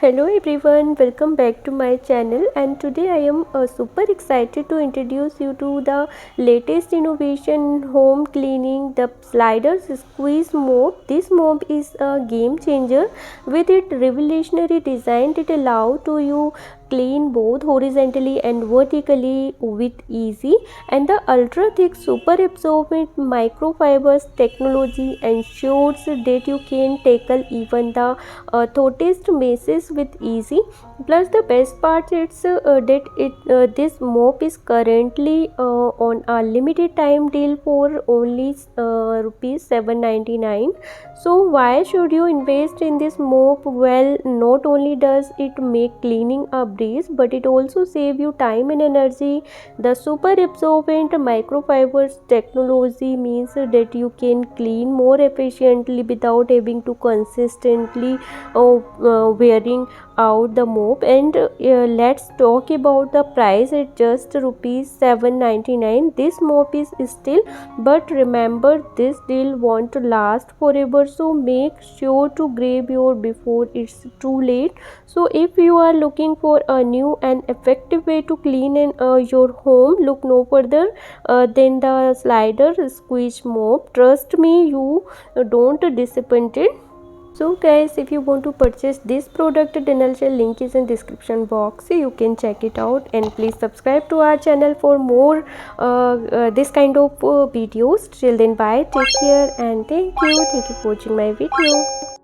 Hello everyone, welcome back to my channel, and today I am super excited to introduce you to the latest innovation in home cleaning, the sliders squeeze mop. This mop is a game changer. With its revolutionary design, it allows to you clean both horizontally and vertically with easy, and the ultra thick super absorbent microfibers technology ensures that you can tackle even the thickest messes with easy. Plus the best part is that this mop is currently on a limited time deal for only rupees 799. So why should you invest in this mop? Well, not only does it make cleaning a breeze, but it also save you time and energy. The super absorbent microfibers technology means that you can clean more efficiently without having to consistently wearing out the mop. And let's talk about the price. At just rupees 799, this mop is still, but remember, this deal won't last forever, so make sure to grab your before it's too late. So if you are looking for a new and effective way to clean your home, look no further than the slider squeeze mop. Trust me, you don't disappointed. So guys, if you want to purchase this product, the financial link is in description box, you can check it out, and please subscribe to our channel for more this kind of videos. Till then, bye, take care, and thank you for watching my video.